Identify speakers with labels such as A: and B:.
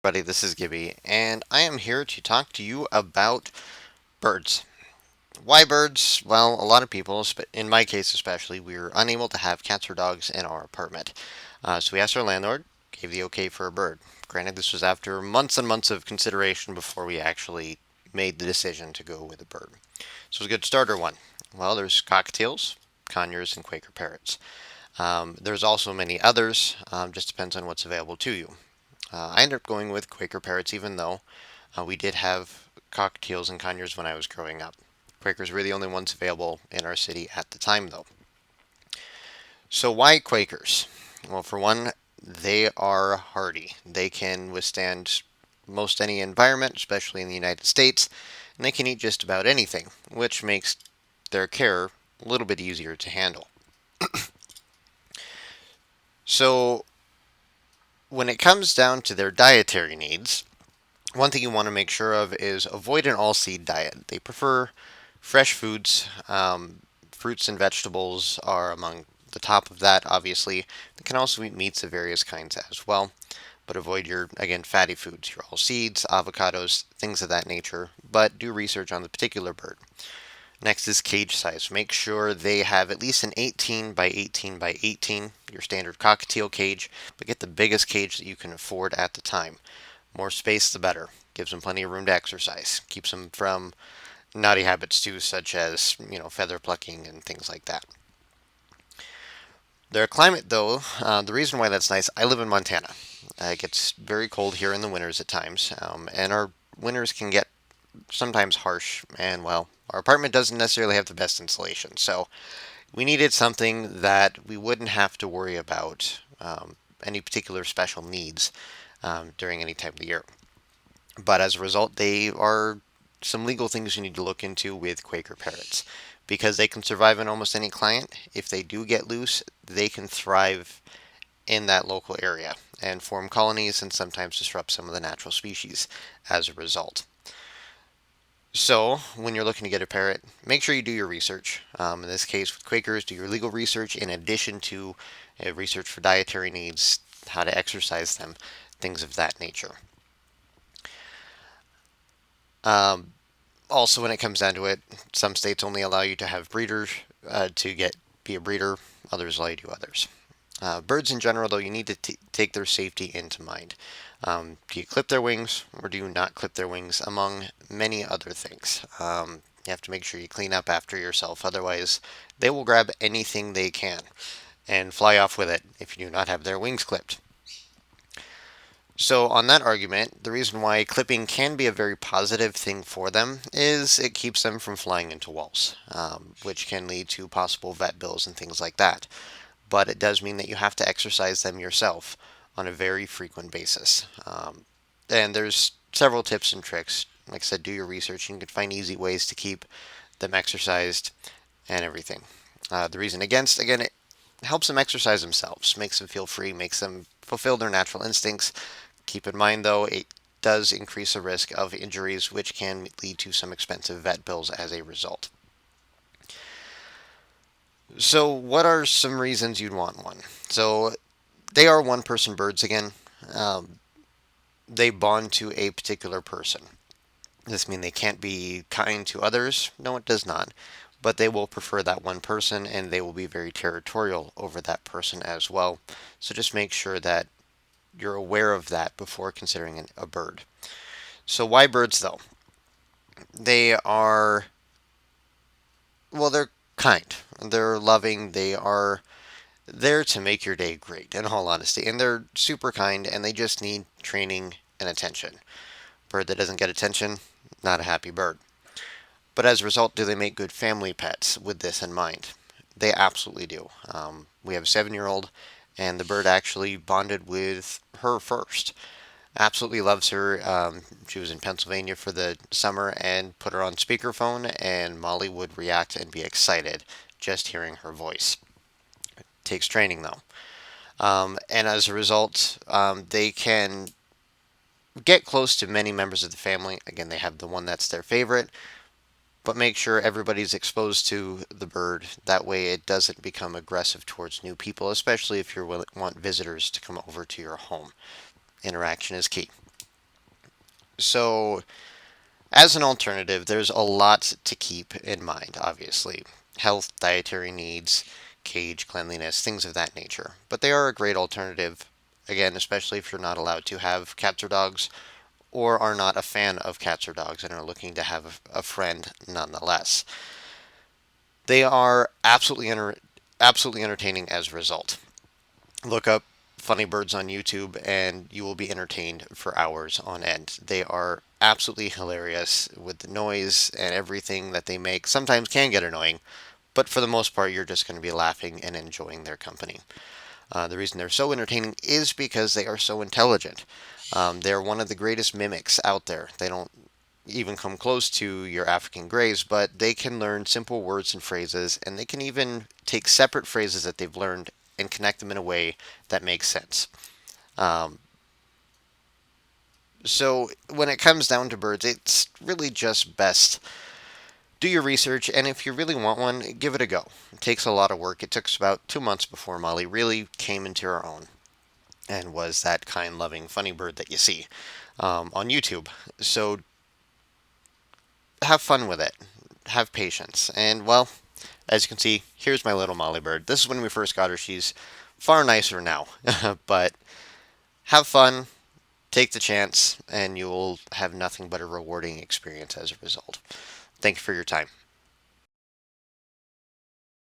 A: everybody, this is Gibby, and I am here to talk to you about birds. Why birds? Well, a lot of people, in my case especially, we were unable to have cats or dogs in our apartment. So we asked our landlord, gave the okay for a bird. Granted, this was after months and months of consideration before we actually made the decision to go with a bird. So it was a good starter one. Well, there's cockatiels, conures, and Quaker parrots. There's also many others, just depends on what's available to you. I ended up going with Quaker Parrots, even though we did have cockatiels and conures when I was growing up. Quakers were the only ones available in our city at the time, though. So, why Quakers? Well, for one, they are hardy. They can withstand most any environment, especially in the United States, and they can eat just about anything, which makes their care a little bit easier to handle. So, when it comes down to their dietary needs, one thing you want to make sure of is avoid an all seed diet. They prefer fresh foods. Fruits and vegetables are among the top of that, obviously. They can also eat meats of various kinds as well, but avoid your, again, fatty foods, your all seeds, avocados, things of that nature. But do research on the particular bird. Next is cage size. Make sure they have at least an 18 by 18 by 18, your standard cockatiel cage, but get the biggest cage that you can afford at the time. More space, the better. Gives them plenty of room to exercise. Keeps them from naughty habits too, such as feather plucking and things like that. Their climate, though, the reason why that's nice, I live in Montana. It gets very cold here in the winters at times, and our winters can get sometimes harsh. And well, our apartment doesn't necessarily have the best insulation, so we needed something that we wouldn't have to worry about any particular special needs during any time of the year. But as a result, they are some legal things you need to look into with Quaker parrots. Because they can survive in almost any climate, if they do get loose, they can thrive in that local area and form colonies and sometimes disrupt some of the natural species as a result. So, when you're looking to get a parrot, make sure you do your research. In this case, with Quakers, do your legal research in addition to research for dietary needs, how to exercise them, things of that nature. Um, Also, when it comes down to it, some states only allow you to have breeders to be a breeder. Others allow you to do others. Birds in general, though, you need to take their safety into mind. Do you clip their wings or do you not clip their wings, among many other things? You have to make sure you clean up after yourself. Otherwise, they will grab anything they can and fly off with it if you do not have their wings clipped. So, on that argument, the reason why clipping can be a very positive thing for them is it keeps them from flying into walls, which can lead to possible vet bills and things like that. But it does mean that you have to exercise them yourself on a very frequent basis. And there's several tips and tricks. Like I said, do your research. You can find easy ways to keep them exercised and everything. The reason against, again, it helps them exercise themselves, makes them feel free, makes them fulfill their natural instincts. Keep in mind, though, it does increase the risk of injuries, which can lead to some expensive vet bills as a result. So, what are some reasons you'd want one? So, they are one person birds again. Um, they bond to a particular person. Does this mean they can't be kind to others? No, it does not. But they will prefer that one person and they will be very territorial over that person as well. So, just make sure that you're aware of that before considering a bird. So, why birds though? They are, well, they're kind, they're loving, they are there to make your day great, in all honesty. And they're super kind and they just need training and attention. Bird that doesn't get attention, not a happy bird. But as a result, do they make good family pets with this in mind? They absolutely do. We have a 7-year-old, and the bird actually bonded with her first. Absolutely loves her. She was in Pennsylvania for the summer and put her on speakerphone, and Molly would react and be excited just hearing her voice. Takes training though. And as a result, they can get close to many members of the family. Again, they have the one that's their favorite, but make sure everybody's exposed to the bird. That way it doesn't become aggressive towards new people, especially if you want visitors to come over to your home. Interaction is key. So, as an alternative, there's a lot to keep in mind, obviously. Health, dietary needs, cage, cleanliness, things of that nature. But they are a great alternative, again, especially if you're not allowed to have cats or dogs, or are not a fan of cats or dogs and are looking to have a friend nonetheless. They are absolutely entertaining as a result. Look up funny birds on YouTube and you will be entertained for hours on end. They are absolutely hilarious with the noise and everything that they make. Sometimes can get annoying, but for the most part, you're just going to be laughing and enjoying their company. The reason they're so entertaining is because they are so intelligent. They're one of the greatest mimics out there. They don't even come close to your African greys, but they can learn simple words and phrases, and they can even take separate phrases that they've learned and connect them in a way that makes sense. Um, so when it comes down to birds, it's really just best do your research, and if you really want one, give it a go. It takes a lot of work. It took us about 2 months before Molly really came into her own and was that kind, loving, funny bird that you see on YouTube. So have fun with it. Have patience. And, well, as you can see, here's my little Molly bird. This is when we first got her. She's far nicer now. But have fun, take the chance, and you'll have nothing but a rewarding experience as a result. Thank you for your time.